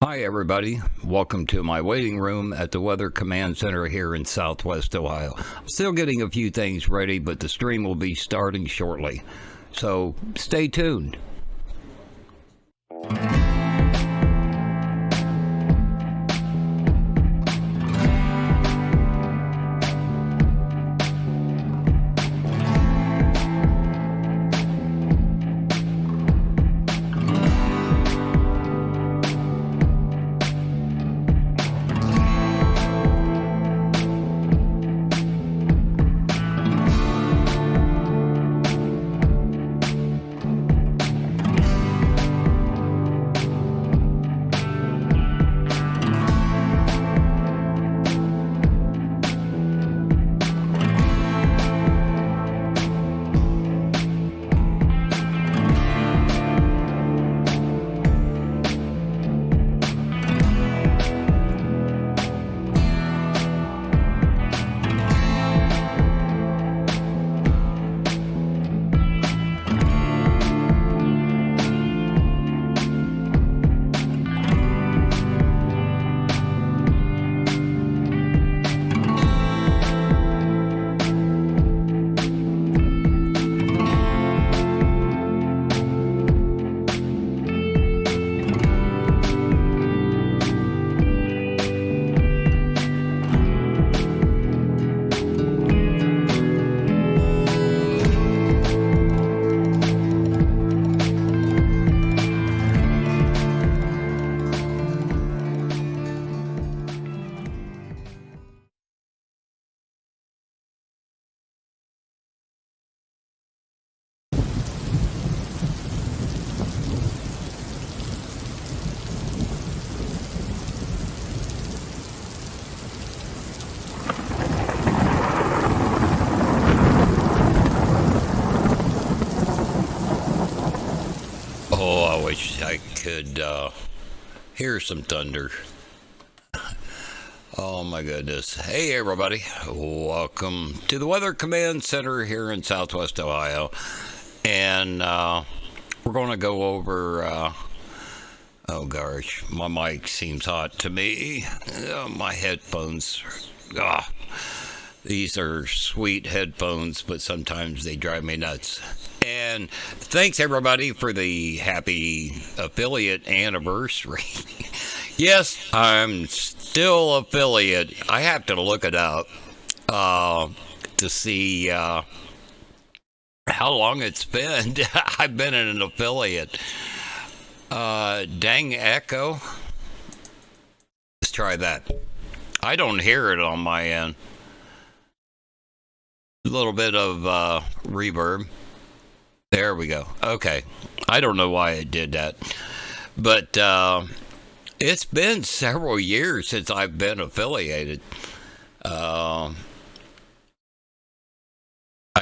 Hi, everybody. Welcome to my waiting room at the Weather Command Center here in Southwest Ohio. I'm still getting a few things ready, but the stream will be starting shortly. So stay tuned. Oh, I wish I could hear some thunder. Oh my goodness. Hey everybody. Welcome to the Weather Command Center here in Southwest Ohio. And we're going to go over oh gosh, my mic seems hot to me. My headphones. Ah, these are sweet headphones, but sometimes they drive me nuts. And thanks everybody for the happy affiliate anniversary. Yes, I'm still affiliate. I have to look it up to see how long it's been. I've been an affiliate. Dang echo. Let's try that. I don't hear it on my end. A little bit of reverb. There we go. Okay. I don't know why it did that. But it's been several years since I've been affiliated. I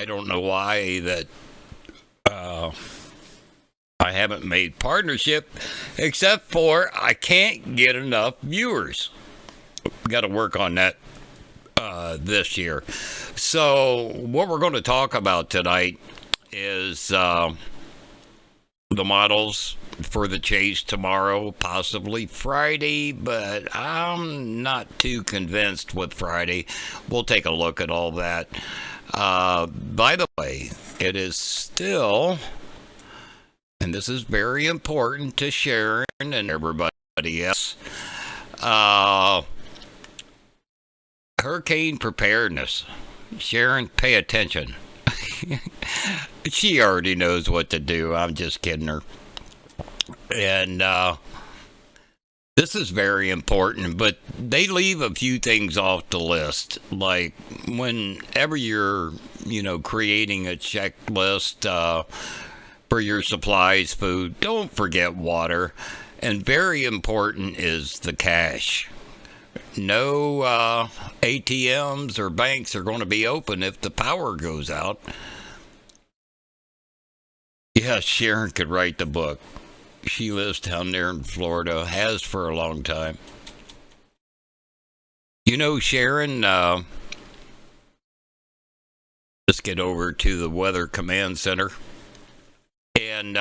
don't know why that I haven't made partnership, except for I can't get enough viewers. Got to work on that this year. So what we're going to talk about tonight is the models for the chase tomorrow, possibly Friday, but I'm not too convinced with Friday. We'll take a look at all that. By the way, it is still, and this is very important to Sharon and everybody else, hurricane preparedness. Sharon, pay attention. She already knows what to do. I'm just kidding her. And this is very important, but they leave a few things off the list. Like whenever you're, creating a checklist for your supplies, food, don't forget water. And very important is the cash. No ATMs or banks are going to be open if the power goes out. Yeah, Sharon could write the book. She lives down there in Florida, has for a long time. Sharon, this let's get over to the Weather Command Center. And,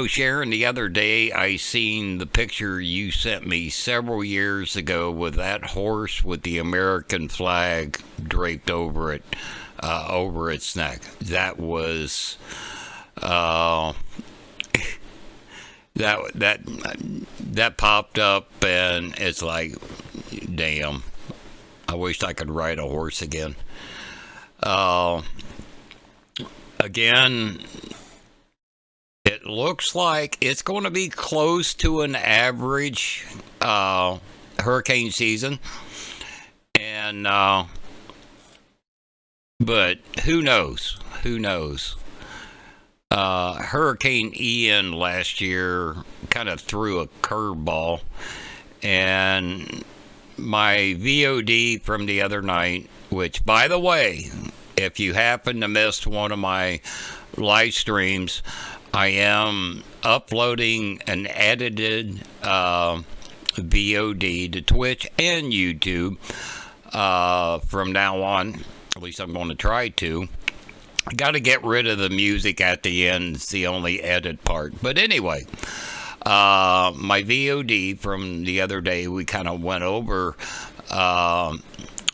Sharon, the other day I seen the picture you sent me several years ago with that horse with the American flag draped over it, over its neck. That was, that popped up, and it's like, damn, I wish I could ride a horse again. Again, it looks like it's going to be close to an average hurricane season, and but who knows? Who knows? Hurricane Ian last year kind of threw a curveball, and my VOD from the other night, which, by the way, if you happen to miss one of my live streams, I am uploading an edited VOD to Twitch and YouTube from now on. At least I'm going to try to. I got to get rid of the music at the end. It's the only edit part. But anyway, my VOD from the other day, we kind of went over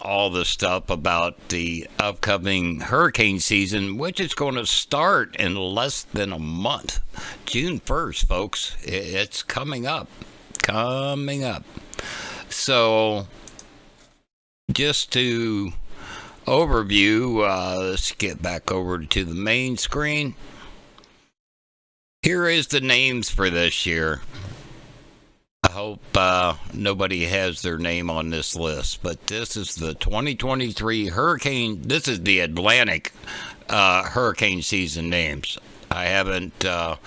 all the stuff about the upcoming hurricane season, which is going to start in less than a month. June 1st, folks. It's coming up. Coming up. So, just to overview, let's get back over to the main screen. Here is the names for this year. I hope nobody has their name on this list, but this is the 2023 hurricane. This is the Atlantic hurricane season names. I haven't gotten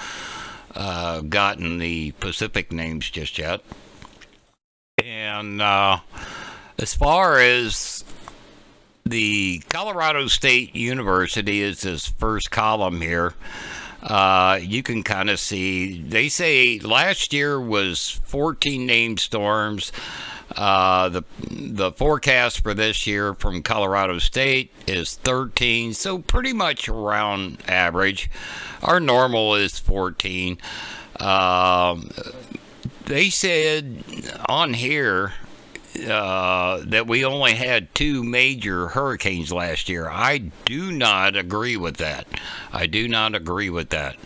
the Pacific names just yet. And as far as the Colorado State University is this first column here. You can kind of see, they say last year was 14 named storms. The forecast for this year from Colorado State is 13, so pretty much around average. Our normal is 14. They said on here that we only had 2 major hurricanes last year. I do not agree with that. I do not agree with that.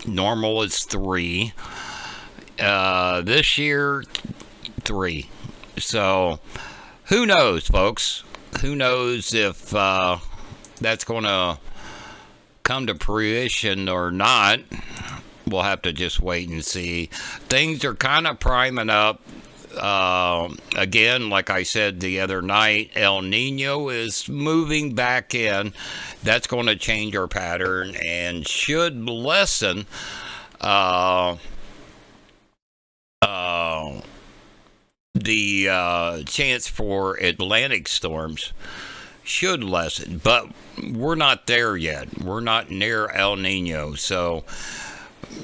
Normal is 3. This year, 3. So, who knows, folks? Who knows if that's going to come to fruition or not? We'll have to just wait and see. Things are kind of priming up. Again, like I said the other night, El Nino is moving back in. That's going to change our pattern and should lessen the chance for Atlantic storms. Should lessen, but we're not there yet. We're not near El Nino, so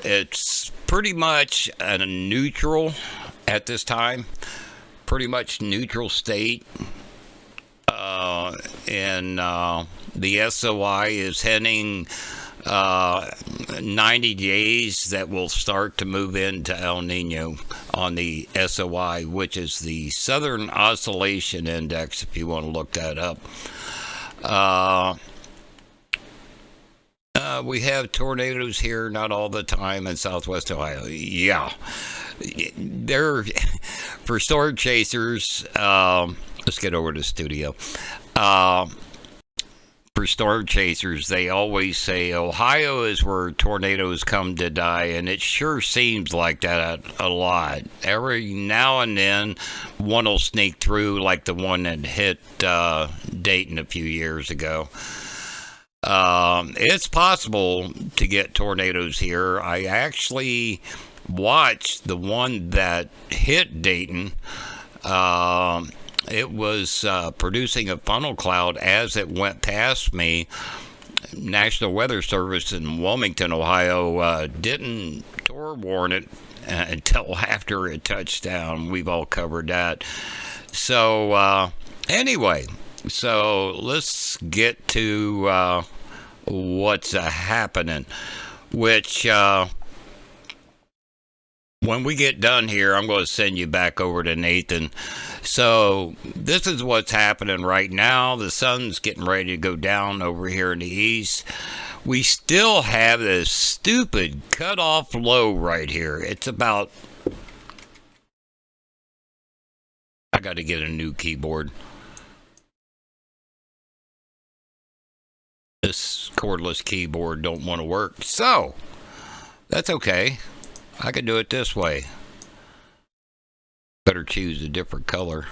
it's pretty much a neutral at this time, pretty much neutral state, and the SOI is heading 90 days that will start to move into El Nino on the SOI, which is the Southern Oscillation Index, if you want to look that up. We have tornadoes here, not all the time, in Southwest Ohio. Yeah. They're, for storm chasers, let's get over to the studio. For storm chasers, they always say Ohio is where tornadoes come to die, and it sure seems like that a lot. Every now and then, one will sneak through, like the one that hit Dayton a few years ago. It's possible to get tornadoes here. I actually watched the one that hit Dayton. It was producing a funnel cloud as it went past me. National Weather Service in Wilmington, Ohio, didn't tornado warn it until after it touched down. We've all covered that. So, anyway, So let's get to what's happening, which when we get done here, I'm going to send you back over to Nathan. So this is what's happening right now. The sun's getting ready to go down over here in the east. We still have this stupid cutoff low right here. It's about... I got to get a new keyboard. This cordless keyboard don't want to work. So, that's okay. I could do it this way. Better choose a different color.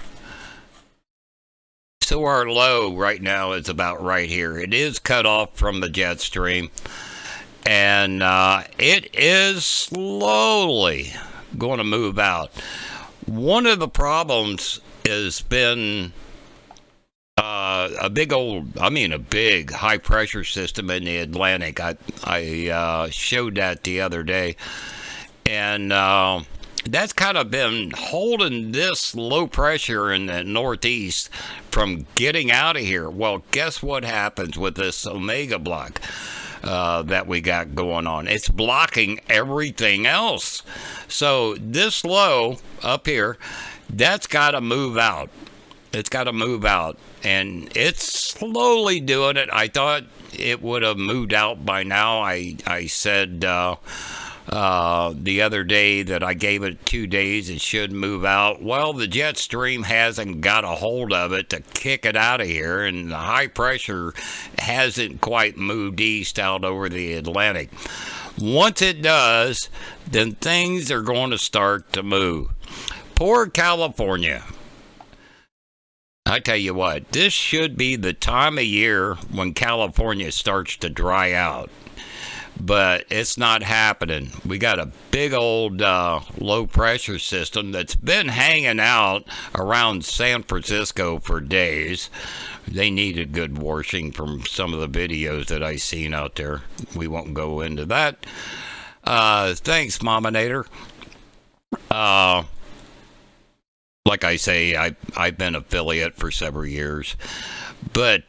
So our low right now is about right here. It is cut off from the jet stream. And it is slowly going to move out. One of the problems has been a big high pressure system in the Atlantic. I showed that the other day. And that's kind of been holding this low pressure in the Northeast from getting out of here. Well, guess what happens with this Omega block that we got going on? It's blocking everything else. So this low up here, that's got to move out. It's got to move out. And it's slowly doing it. I thought it would have moved out by now. I said... the other day that I gave it 2 days, it should move out. Well, the jet stream hasn't got a hold of it to kick it out of here, and the high pressure hasn't quite moved east out over the Atlantic. Once it does, then things are going to start to move. Poor California. I tell you what, this should be the time of year when California starts to dry out. But it's not happening. We got a big old low pressure system that's been hanging out around San Francisco for days. They needed good washing from some of the videos that I seen out there. We won't go into that. Thanks, Mominator. Like I say, I've been affiliate for several years. But...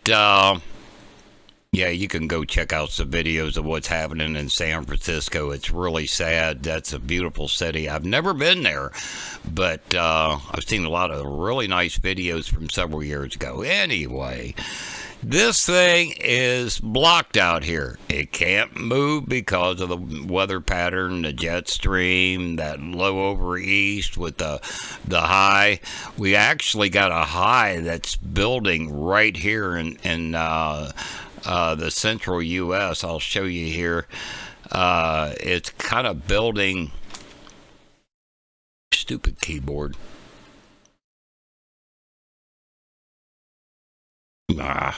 yeah, you can go check out some videos of what's happening in San Francisco. It's really sad. That's a beautiful city. I've never been there, but I've seen a lot of really nice videos from several years ago. Anyway, this thing is blocked out here. It can't move because of the weather pattern, the jet stream, that low over east with the high. We actually got a high that's building right here in the central U.S. I'll show you here. It's kind of building. Stupid keyboard. I'm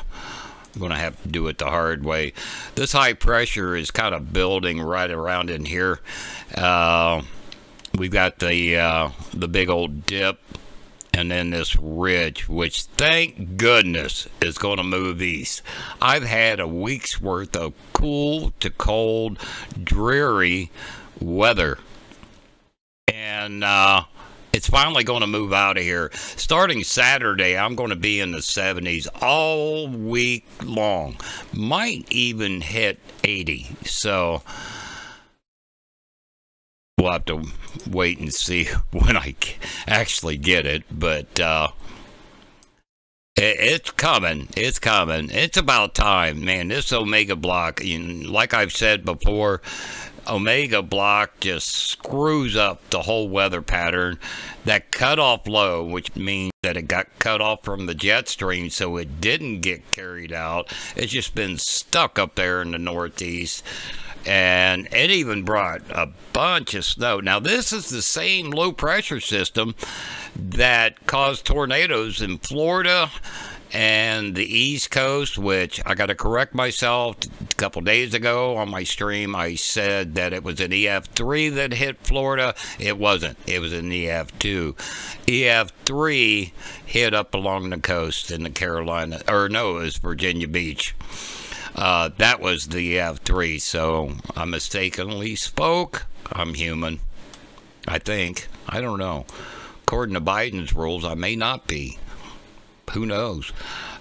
going to have to do it the hard way. This high pressure is kind of building right around in here. We've got the big old dip. And then this ridge, which thank goodness is going to move east. I've had a week's worth of cool to cold, dreary weather. And it's finally going to move out of here. Starting Saturday, I'm going to be in the 70s all week long. Might even hit 80. So... we'll have to wait and see when I actually get it, but it's coming. It's coming. It's about time, man. This Omega block, like I've said before, Omega block just screws up the whole weather pattern. That cutoff low, which means that it got cut off from the jet stream, so it didn't get carried out. It's just been stuck up there in the Northeast. And it even brought a bunch of snow. Now, this is the same low pressure system that caused tornadoes in Florida and the East Coast, which I got to correct myself. A couple days ago on my stream, I said that it was an EF3 that hit Florida. It wasn't. It was an EF2. EF3 hit up along the coast in the Carolina, or no, it was Virginia Beach. That was the EF3, so I mistakenly spoke. I'm human. I think. I don't know. According to Biden's rules, I may not be. Who knows?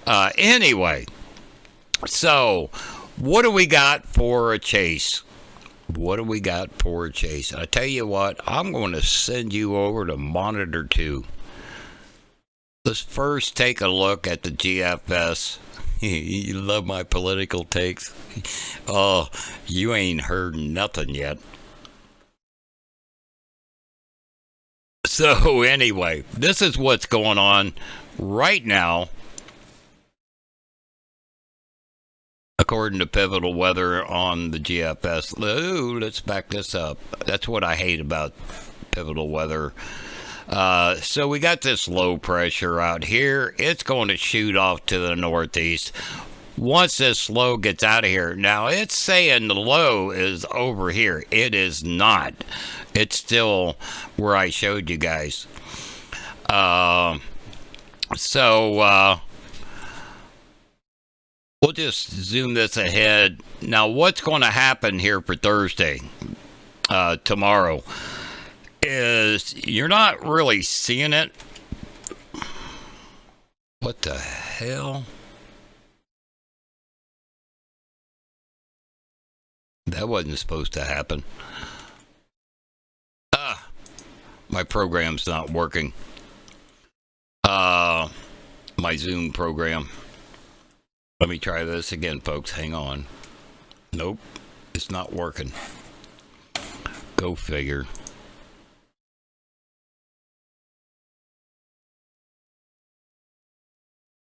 Anyway, so what do we got for a chase? What do we got for a chase? I tell you what, I'm going to send you over to Monitor 2. Let's first take a look at the GFS. You love my political takes? Oh, you ain't heard nothing yet. So, anyway, this is what's going on right now, according to Pivotal Weather on the GFS. Ooh, let's back this up. That's what I hate about Pivotal Weather. So we got this low pressure out here. It's going to shoot off to the northeast. Once this low gets out of here, now it's saying the low is over here. It is not. It's still where I showed you guys. So we'll just zoom this ahead. Now, what's going to happen here for Thursday, tomorrow, is you're not really seeing it. What the hell? That wasn't supposed to happen. My program's not working. My Zoom program. Let me try this again, folks. Hang on. Nope, it's not working. Go figure.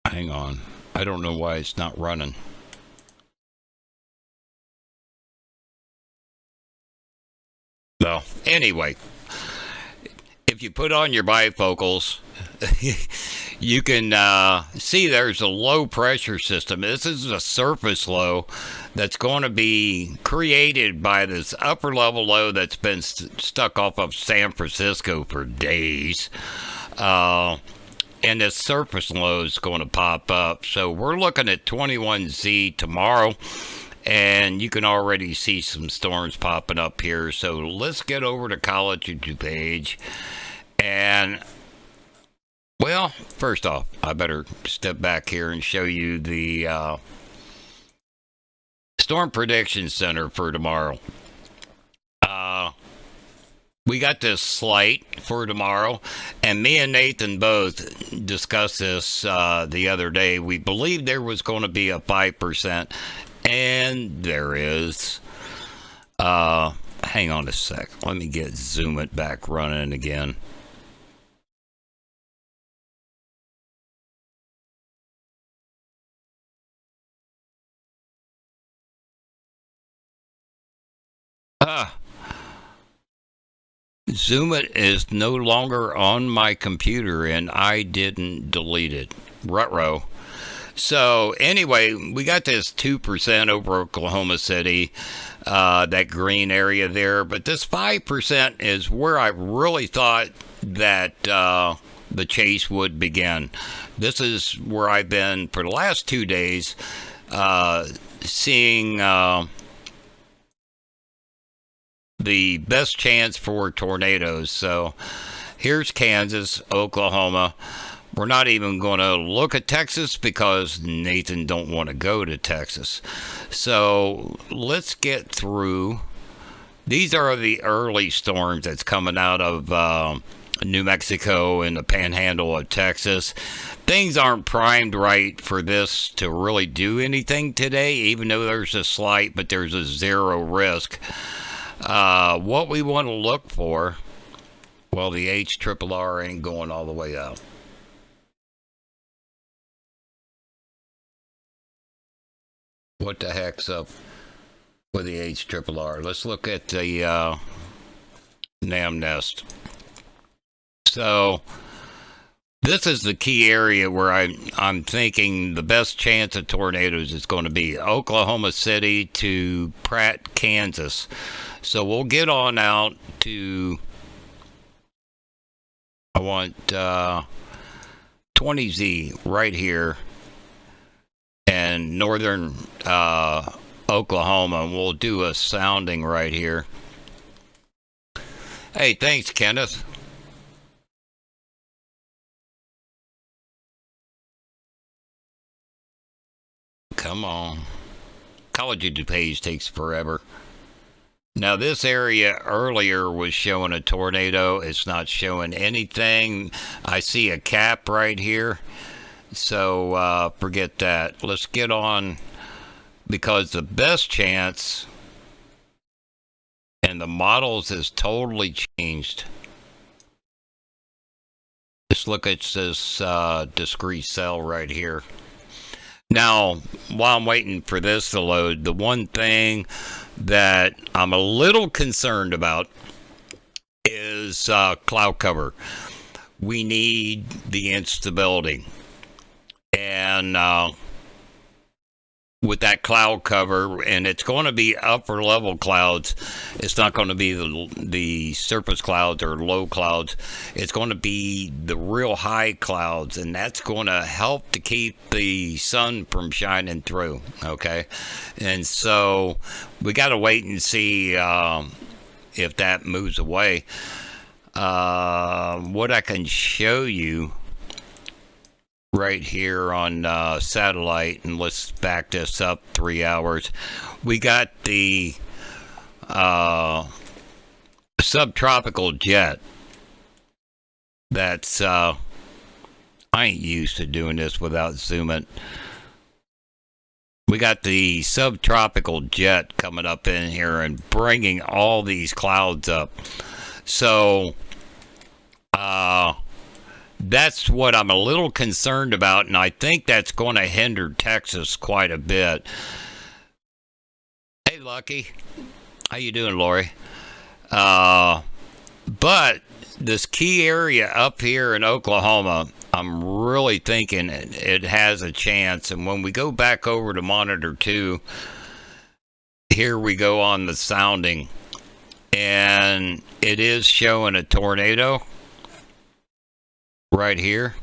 Hang on. I don't know why it's not running. Well, anyway, if you put on your bifocals, you can see there's a low pressure system. This is a surface low that's going to be created by this upper level low that's been stuck off of San Francisco for days. And this surface low is going to pop up. So we're looking at 21Z tomorrow. And you can already see some storms popping up here. So let's get over to College of DuPage. And, well, first off, I better step back here and show you the Storm Prediction Center for tomorrow. We got this slight for tomorrow, and me and Nathan both discussed this the other day. We believed there was going to be a 5%, and there is. Hang on a sec. Let me zoom it back running again. Zoom it is no longer on my computer, and I didn't delete it. Ruh-roh. So anyway, we got this 2% over Oklahoma City, that green area there. But this 5% is where I really thought that the chase would begin. This is where I've been for the last 2 days, seeing the best chance for tornadoes. So here's Kansas, Oklahoma. We're not even going to look at Texas because Nathan don't want to go to Texas. So let's get through. These are the early storms that's coming out of New Mexico and the panhandle of Texas. Things aren't primed right for this to really do anything today, even though there's a slight, but there's a zero risk. What we want to look for, well, the HRRR ain't going all the way up. What the heck's up with the HRRR? Let's look at the NamNest. So this is the key area where I'm thinking the best chance of tornadoes is going to be Oklahoma City to Pratt, Kansas. So we'll get on out to, I want 20Z right here and northern Oklahoma. We'll do a sounding right here. Hey, thanks, Kenneth. Come on. College of DuPage takes forever. Now, this area earlier was showing a tornado. It's not showing anything. I see a cap right here. So forget that. Let's get on, because the best chance, and the models is totally changed. Just look at this discrete cell right here. Now, while I'm waiting for this to load, the one thing that I'm a little concerned about is cloud cover. We need the instability. And with that cloud cover, and it's going to be upper level clouds. It's not going to be the surface clouds or low clouds. It's going to be the real high clouds, and that's going to help to keep the sun from shining through. Okay, and so we got to wait and see if that moves away. What I can show you right here on satellite, and let's back this up 3 hours. We got the subtropical jet. That's I ain't used to doing this without zooming. We got the subtropical jet coming up in here and bringing all these clouds up. So that's what I'm a little concerned about, and I think that's going to hinder Texas quite a bit. Hey, Lucky. How you doing, Lori? But this key area up here in Oklahoma, I'm really thinking it has a chance. And when we go back over to monitor 2, here we go on the sounding, and it is showing a tornado right here.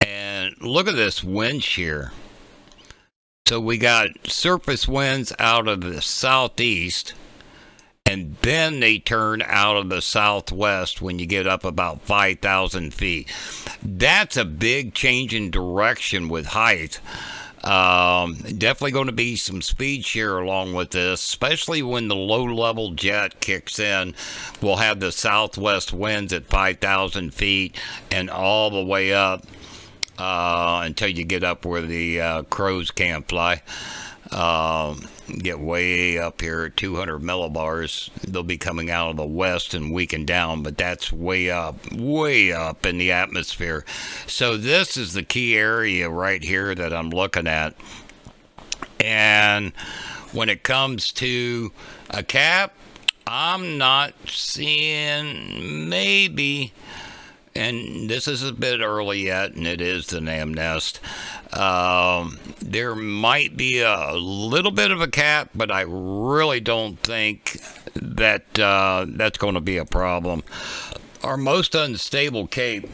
And look at this wind shear. So we got surface winds out of the southeast, and then they turn out of the southwest when you get up about 5,000 feet. That's a big change in direction with height. Definitely going to be some speed shear along with this, especially when the low-level jet kicks in. We'll have the southwest winds at 5,000 feet and all the way up until you get up where the crows can't fly. Get way up here at 200 millibars. They'll be coming out of the west and weaken down, but that's way up in the atmosphere. So this is the key area right here that I'm looking at. And when it comes to a cap, I'm not seeing, maybe, and this is a bit early yet, and it is the NAM nest. There might be a little bit of a cap, but I really don't think that that's going to be a problem. Our most unstable cape,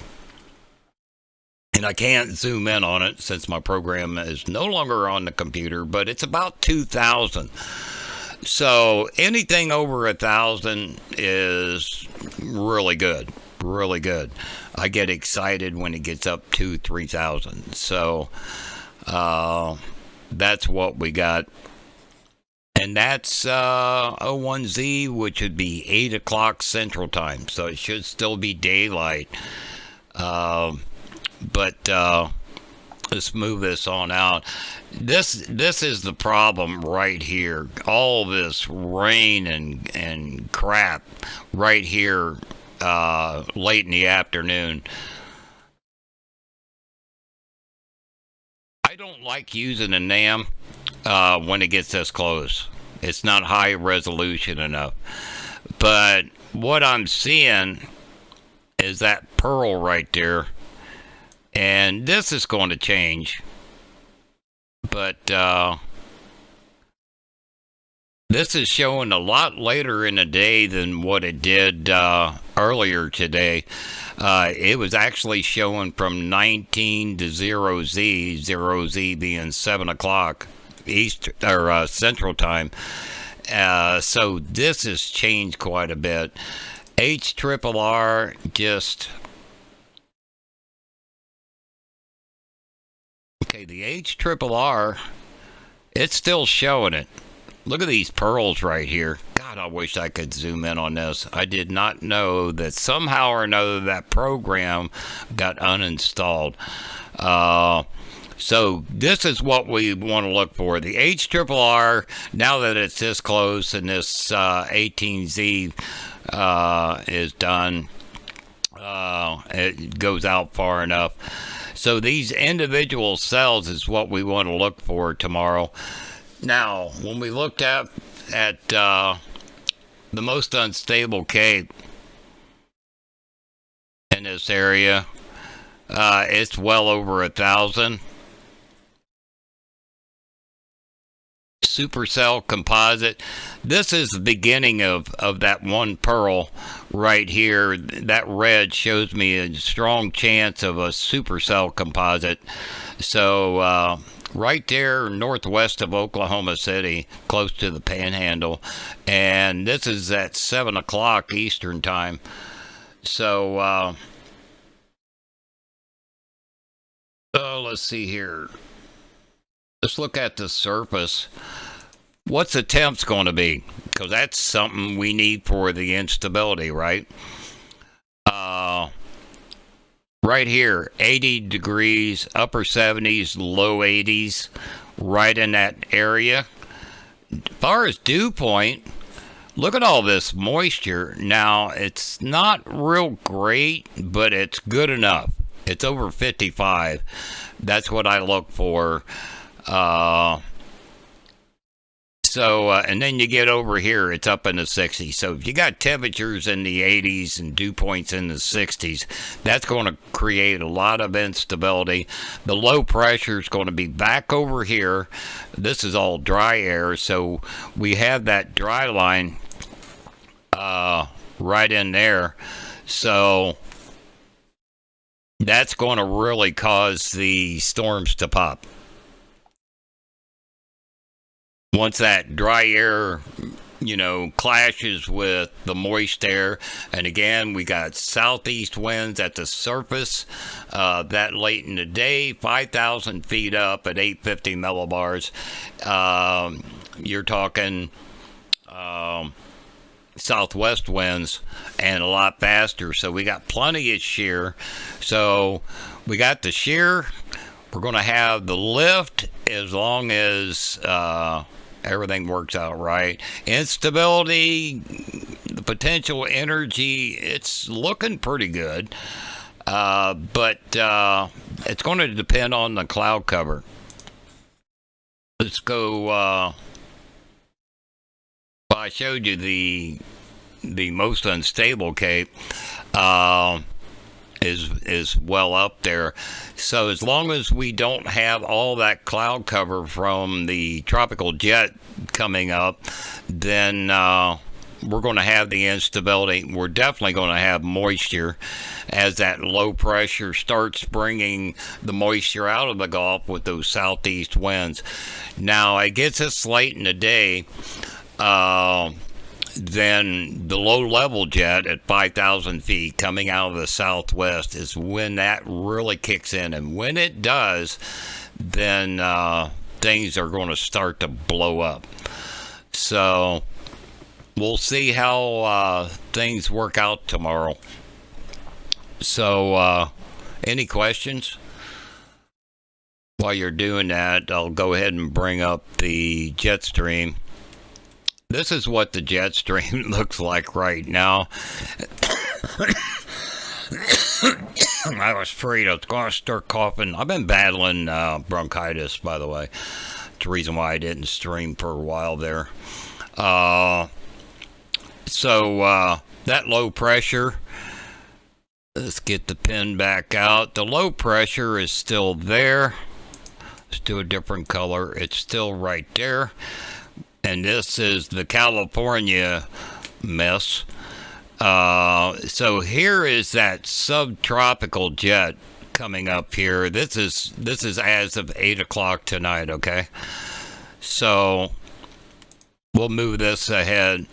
and I can't zoom in on it since my program is no longer on the computer, but it's about 2,000. So anything over 1,000 is really good. Really good. I get excited when it gets up to 3,000. So that's what we got. And that's 01Z, which would be 8 o'clock Central Time. So it should still be daylight. But let's move this on out. This is the problem right here. All this rain and crap right here late in the afternoon. I don't like using a NAM when it gets this close. It's not high resolution enough. But what I'm seeing is that pearl right there. And this is going to change. But this is showing a lot later in the day than what it did earlier today. It was actually showing from 19 to 0Z, 0Z being 7 o'clock East or Central Time. So this has changed quite a bit. HRRR just... Okay, the HRRR, it's still showing it. Look at these pearls right here. God, I wish I could zoom in on this. I did not know that somehow or another that program got uninstalled. So this is what we want to look for. The HRRR, now that it's this close and this 18Z is done, it goes out far enough. So these individual cells is what we want to look for tomorrow. Now, when we looked at the most unstable cape in this area, it's well over 1,000. Supercell composite. This is the beginning of that one pearl right here. That red shows me a strong chance of a supercell composite. So right there northwest of Oklahoma City, close to the Panhandle, and this is at 7 o'clock Eastern time. So let's see here. Let's look at the surface. What's the temps going to be? Because that's something we need for the instability, right? Right here, 80 degrees, upper 70s, low 80s, right in that area. As far as dew point, look at all this moisture. Now, it's not real great, but it's good enough. It's over 55. That's what I look for. And then you get over here, it's up in the 60s. So if you got temperatures in the 80s and dew points in the 60s, that's going to create a lot of instability. The low pressure is going to be back over here. This is all dry air, so we have that dry line right in there. So that's going to really cause the storms to pop. Once that dry air, clashes with the moist air, and again, we got southeast winds at the surface that late in the day, 5,000 feet up at 850 millibars. You're talking southwest winds and a lot faster, so we got plenty of shear. So we got the shear. We're going to have the lift as long as everything works out right. Instability, the potential energy, it's looking pretty good. But it's going to depend on the cloud cover. Let's go. I showed you the most unstable cape. Is well up there. So as long as we don't have all that cloud cover from the tropical jet coming up, then we're going to have the instability. We're definitely going to have moisture as that low pressure starts bringing the moisture out of the Gulf with those southeast winds. Now it gets us late in the day. Then the low-level jet at 5,000 feet coming out of the southwest is when that really kicks in. And when it does, then things are going to start to blow up. So we'll see how things work out tomorrow. So any questions? While you're doing that, I'll go ahead and bring up the jet stream. This is what the jet stream looks like right now. I was afraid I was going to start coughing. I've been battling bronchitis, by the way. It's the reason why I didn't stream for a while there. So that low pressure, let's get the pin back out. The low pressure is still there. Let's do a different color. It's still right there. And this is the California mess. So here is that subtropical jet coming up here. This is as of 8 o'clock tonight, okay? So we'll move this ahead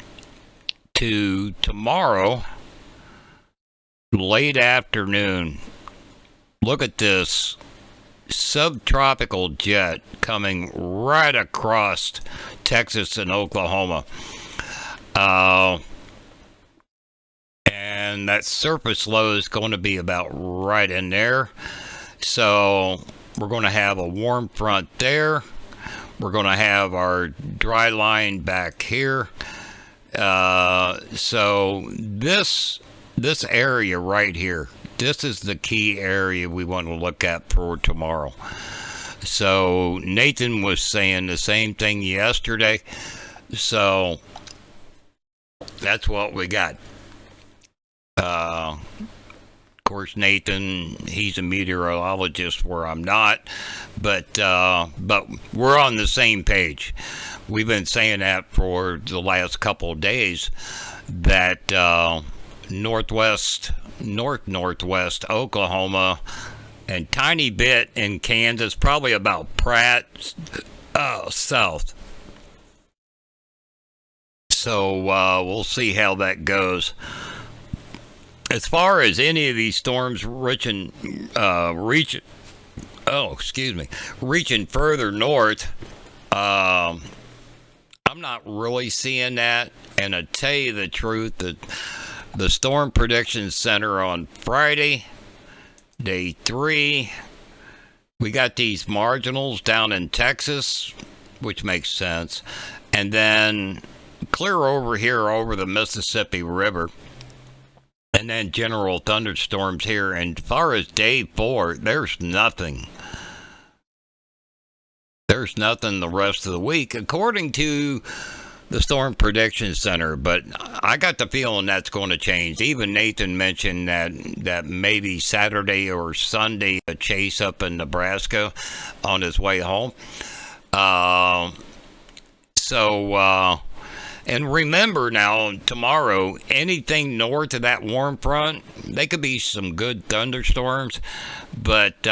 to tomorrow, late afternoon. Look at this. subtropical jet coming right across Texas and Oklahoma. Uh, and that surface low is going to be about right in there. So we're going to have a warm front there. We're going to have our dry line back here. So this area right here, this is the key area we want to look at for tomorrow. So Nathan was saying the same thing yesterday. So that's what we got. Of course, Nathan, he's a meteorologist where I'm not, but we're on the same page. We've been saying that for the last couple of days, that northwest Oklahoma, and tiny bit in Kansas, probably about Pratt south. So we'll see how that goes. As far as any of these storms reaching further north, I'm not really seeing that. And to tell you the truth, the Storm Prediction Center on Friday, day 3, we got these marginals down in Texas, which makes sense, and then clear over here over the Mississippi River. And then general thunderstorms here. And as far as day 4, there's nothing. There's nothing the rest of the week, according to the Storm Prediction Center. But I got the feeling that's going to change. Even Nathan mentioned that maybe Saturday or Sunday, a chase up in Nebraska on his way home. And remember now, tomorrow, anything north of that warm front, they could be some good thunderstorms. But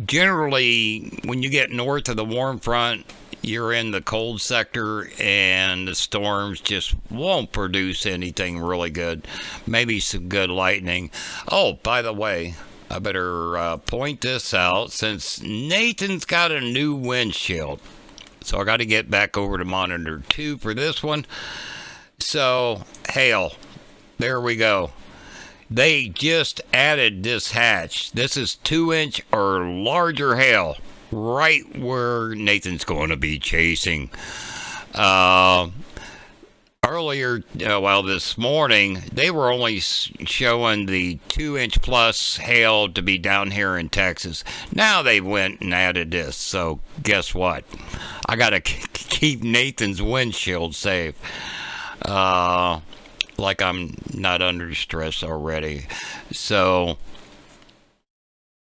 generally, when you get north of the warm front, you're in the cold sector, and the storms just won't produce anything really good. Maybe some good lightning. Oh, by the way, I better point this out, since Nathan's got a new windshield. So I got to get back over to monitor 2 for this one. So, hail. There we go. They just added this hatch. This is 2-inch or larger hail, right where Nathan's going to be chasing. Earlier, this morning, they were only showing the 2-inch plus hail to be down here in Texas. Now they went and added this. So guess what? I got to keep Nathan's windshield safe. Like I'm not under stress already. So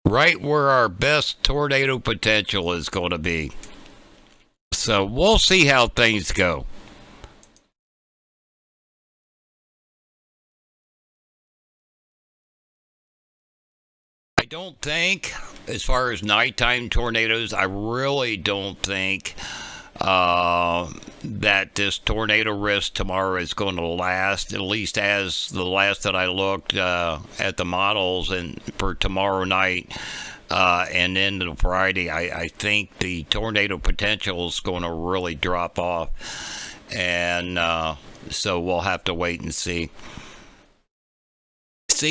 right where our best tornado potential is going to be. So we'll see how things go. I don't think, as far as nighttime tornadoes, I really don't think that this tornado risk tomorrow is going to last, at least as the last that I looked at the models and for tomorrow night and into Friday. I think the tornado potential is going to really drop off, and so we'll have to wait and see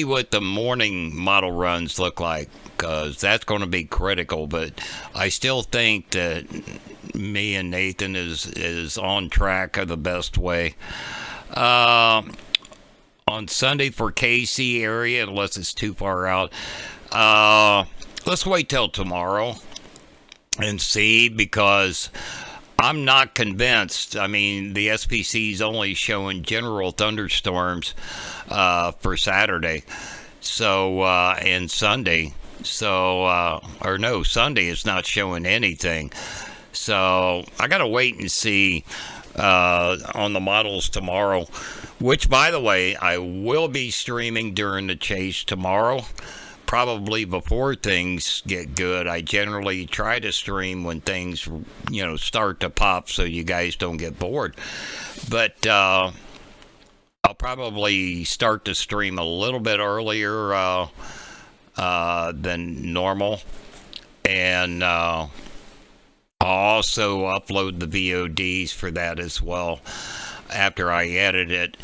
what the morning model runs look like, because that's going to be critical. But I still think that me and Nathan is on track of the best way. On Sunday for KC area, unless it's too far out, let's wait till tomorrow and see, because I'm not convinced. I mean, the SPC is only showing general thunderstorms for Saturday, so and Sunday. So Sunday is not showing anything. So I got to wait and see on the models tomorrow, which, by the way, I will be streaming during the chase tomorrow. Probably before things get good. I generally try to stream when things, start to pop, so you guys don't get bored. But I'll probably start to stream a little bit earlier than normal. And I'll also upload the VODs for that as well after I edit it.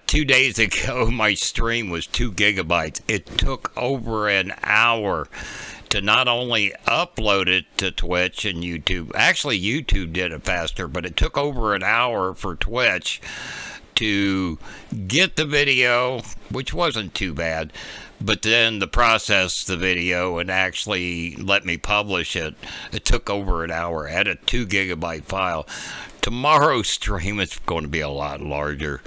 2 days ago, my stream was 2 gigabytes. It took over an hour to not only upload it to Twitch and YouTube. Actually, YouTube did it faster, but it took over an hour for Twitch to get the video, which wasn't too bad, but then to process the video and actually let me publish it, it took over an hour at a 2 gigabyte file. Tomorrow's stream is going to be a lot larger.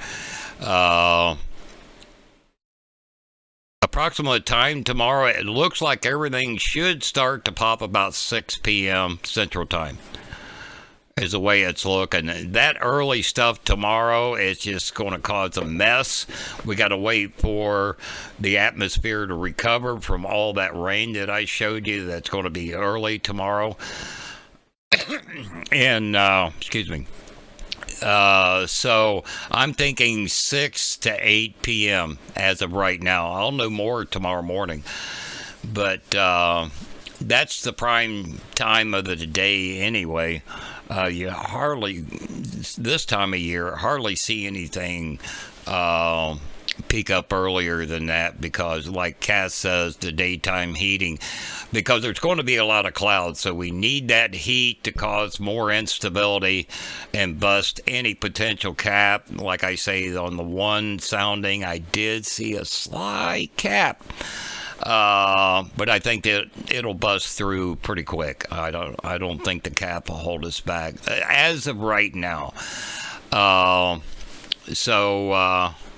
Approximate time tomorrow, it looks like everything should start to pop about 6 p.m. Central Time is the way it's looking. That early stuff tomorrow is just going to cause a mess. We got to wait for the atmosphere to recover from all that rain that I showed you. That's going to be early tomorrow. And, excuse me. So I'm thinking 6 to 8 p.m. as of right now. I'll know more tomorrow morning. But that's the prime time of the day anyway. You hardly, this time of year, hardly see anything peak up earlier than that because, like Cass says, the daytime heating, because there's going to be a lot of clouds, so we need that heat to cause more instability and bust any potential cap. Like I say, on the one sounding, I did see a slight cap. But I think that it'll bust through pretty quick. I don't think the cap will hold us back as of right now.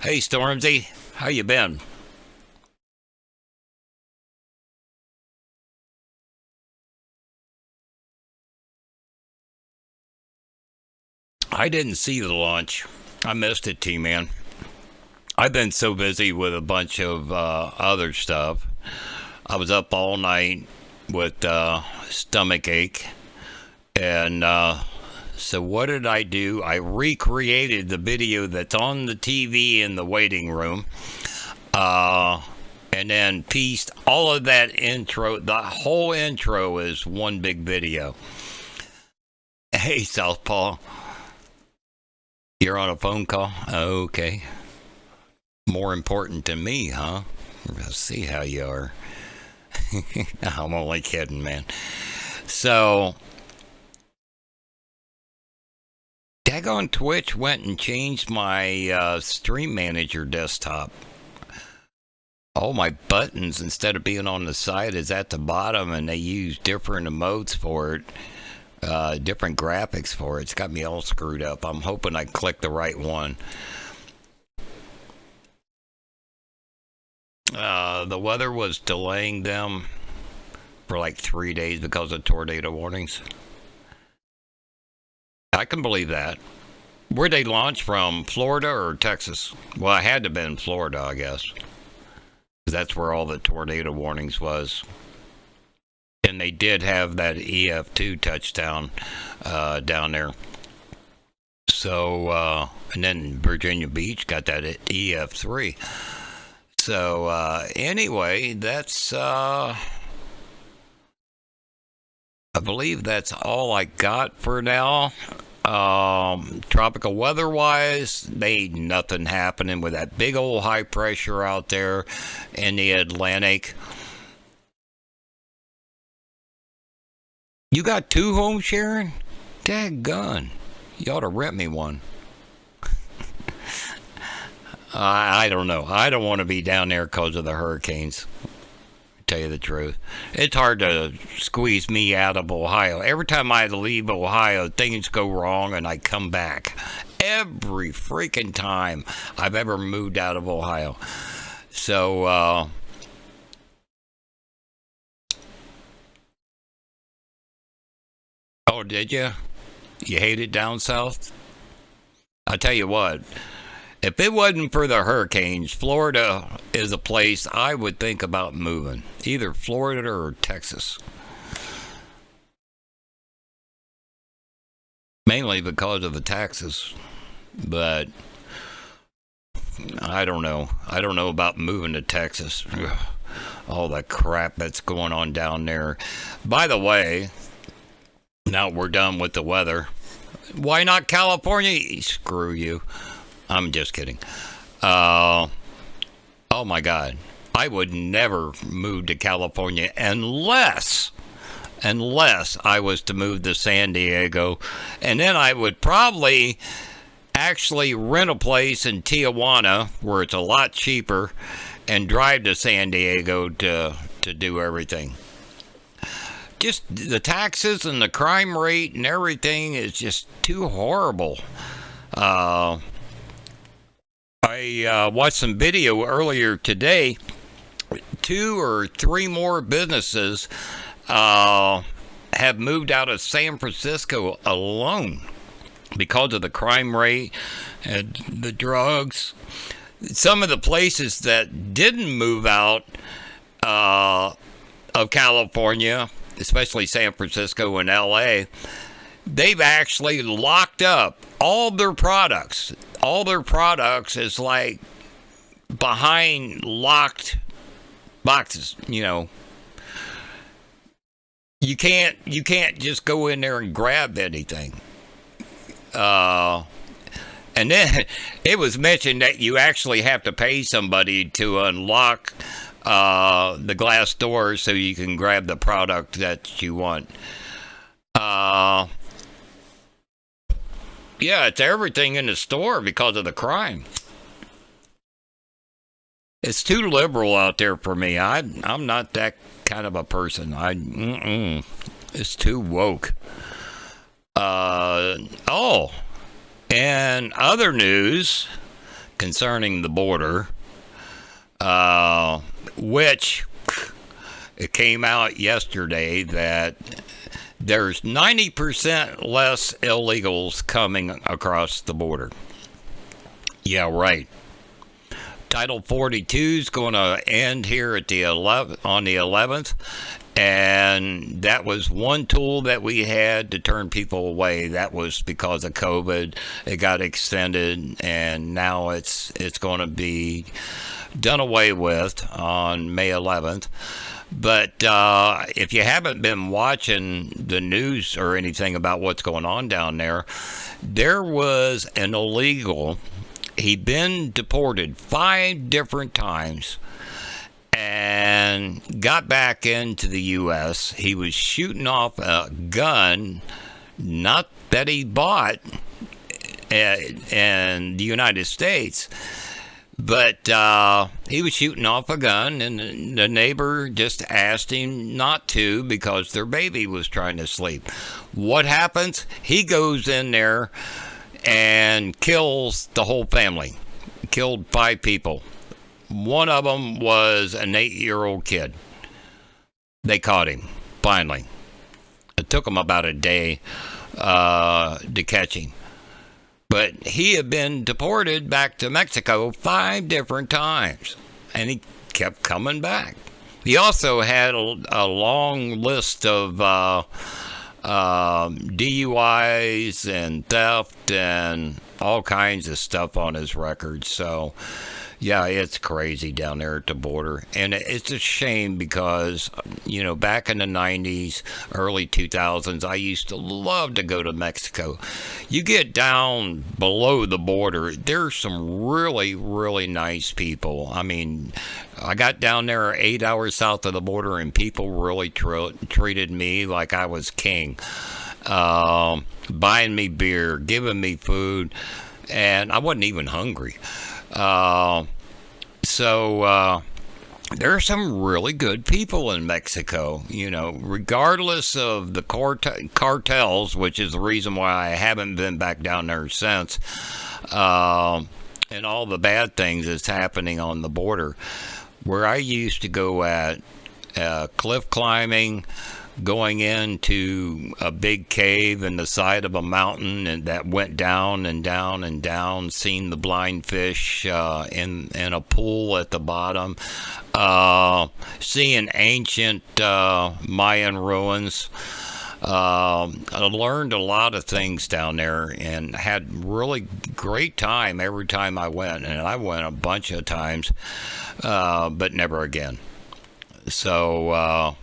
Hey Stormzy, how you been? I didn't see the launch. I missed it, T-Man. I've been so busy with a bunch of other stuff. I was up all night with stomach ache. And so what did I do? I recreated the video that's on the TV in the waiting room. And then pieced all of that intro. The whole intro is one big video. Hey, Southpaw. You're on a phone call? Okay. More important than me, huh? Let's see how you are. I'm only kidding, man. So, daggone Twitch went and changed my Stream Manager desktop. All my buttons, instead of being on the side, is at the bottom, and they use different emotes for it. Different graphics for it. It's got me all screwed up. I'm hoping I clicked the right one. The weather was delaying them for like 3 days because of tornado warnings. I can believe that. Where'd they launch from? Florida or Texas? Well, I had to have been Florida, I guess. That's where all the tornado warnings was. And they did have that EF2 touchdown down there. So, and then Virginia Beach got that at EF3. So, anyway, that's, I believe that's all I got for now. Tropical weather-wise, they ain't nothing happening with that big old high pressure out there in the Atlantic. You got 2 homes sharing? Daggone. You ought to rent me one. I don't know. I don't want to be down there because of the hurricanes. To tell you the truth. It's hard to squeeze me out of Ohio. Every time I leave Ohio, things go wrong and I come back. Every freaking time I've ever moved out of Ohio. So, oh, did you? You hate it down south? I'll tell you what. If it wasn't for the hurricanes, Florida is a place I would think about moving. Either Florida or Texas. Mainly because of the taxes. But I don't know. I don't know about moving to Texas. Ugh. all the crap that's going on down there. By the way, now we're done with the weather. Why not California? Screw you. I'm just kidding. Oh my God. I would never move to California unless I was to move to San Diego. And then I would probably actually rent a place in Tijuana where it's a lot cheaper and drive to San Diego to do everything. Just the taxes and the crime rate and everything is just too horrible. I watched some video earlier today. 2 or 3 more businesses have moved out of San Francisco alone because of the crime rate and the drugs. Some of the places that didn't move out of California, especially San Francisco and LA, they've actually locked up all their products. All their products is like behind locked boxes, you know. You can't just go in there and grab anything. And then it was mentioned that you actually have to pay somebody to unlock the glass door so you can grab the product that you want. Yeah, it's everything in the store because of the crime. It's too liberal out there for me. I'm not that kind of a person. It's too woke. And other news concerning the border, which it came out yesterday that there's 90% less illegals coming across the border. Yeah, right. Title 42 is going to end here at on the 11th, and that was one tool that we had to turn people away. That was because of COVID. It got extended, and now it's going to be done away with on May 11th. But if you haven't been watching the news or anything about what's going on down there, there was an illegal. He'd been deported 5 different times and got back into the U.S. He was shooting off a gun, not that he bought in the United States, but he was shooting off a gun, and the neighbor just asked him not to because their baby was trying to sleep. What happens? He goes in there and kills the whole family. Killed 5 people. One of them was an 8-year-old kid. They caught him, finally. It took them about a day to catch him. But he had been deported back to Mexico 5 different times, and he kept coming back. He also had a long list of DUIs and theft and all kinds of stuff on his record. So, yeah, it's crazy down there at the border. And it's a shame because, you know, back in the 90s, early 2000s, I used to love to go to Mexico. You get down below the border, there's some really, really nice people. I mean, I got down there 8 hours south of the border, and people really treated me like I was king. Buying me beer, giving me food, and I wasn't even hungry. So there are some really good people in Mexico, you know, regardless of the cartels, which is the reason why I haven't been back down there since, and all the bad things that's happening on the border. Where I used to go at cliff climbing, going into a big cave in the side of a mountain and that went down and down and down, seeing the blind fish in a pool at the bottom, seeing ancient Mayan ruins. I learned a lot of things down there and had really great time every time I went, and I went a bunch of times, but never again. So,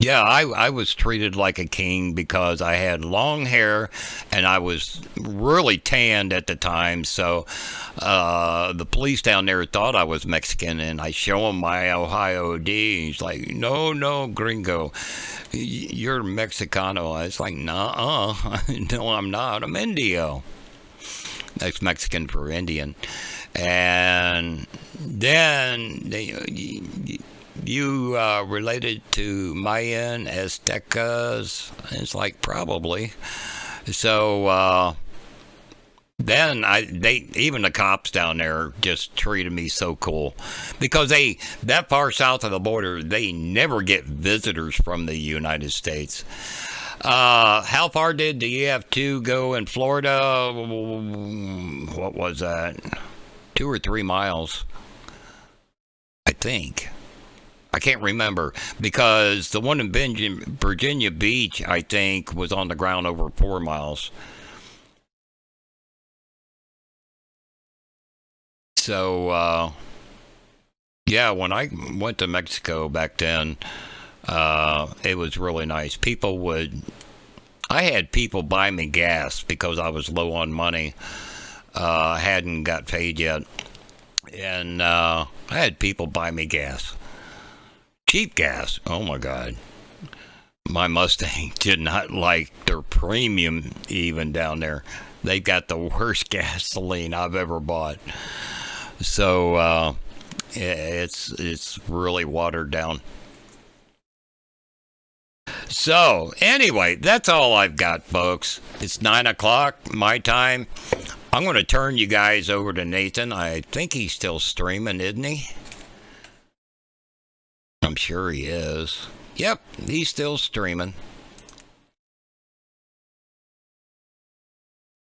yeah, I was treated like a king because I had long hair and I was really tanned at the time. So the police down there thought I was Mexican, and I show him my Ohio ID. He's like, "No, no, gringo, you're Mexicano." I was like, "Nah, no, I'm not. I'm Indio." That's Mexican for Indian. And then you related to Mayan, Aztecas? It's like probably. So then they even the cops down there just treated me so cool because they that far south of the border they never get visitors from the United States. How far did the EF2 go in Florida? What was that? 2 or 3 miles, I think. I can't remember because the one in Virginia Beach, I think, was on the ground over 4 miles. So, yeah, when I went to Mexico back then, it was really nice. I had people buy me gas because I was low on money, hadn't got paid yet, and I had people buy me gas. Cheap gas. Oh my God. My Mustang did not like their premium even down there. They got the worst gasoline I've ever bought. So it's really watered down. So anyway, that's all I've got, folks. It's 9 o'clock my time. I'm going to turn you guys over to Nathan. I think he's still streaming, isn't he? I'm sure he is. Yep, he's still streaming.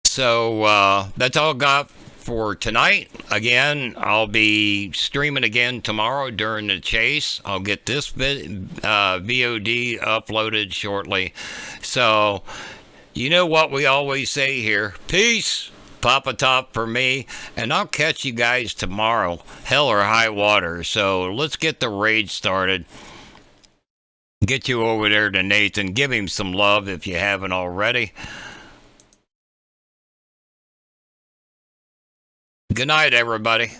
So that's all I got for tonight. Again, I'll be streaming again tomorrow during the chase. I'll get this VOD uploaded shortly. So, you know what we always say here. Peace. Papa Top for me, and I'll catch you guys tomorrow, hell or high water. So let's get the raid started. Get you over there to Nathan. Give him some love if you haven't already. Good night, everybody.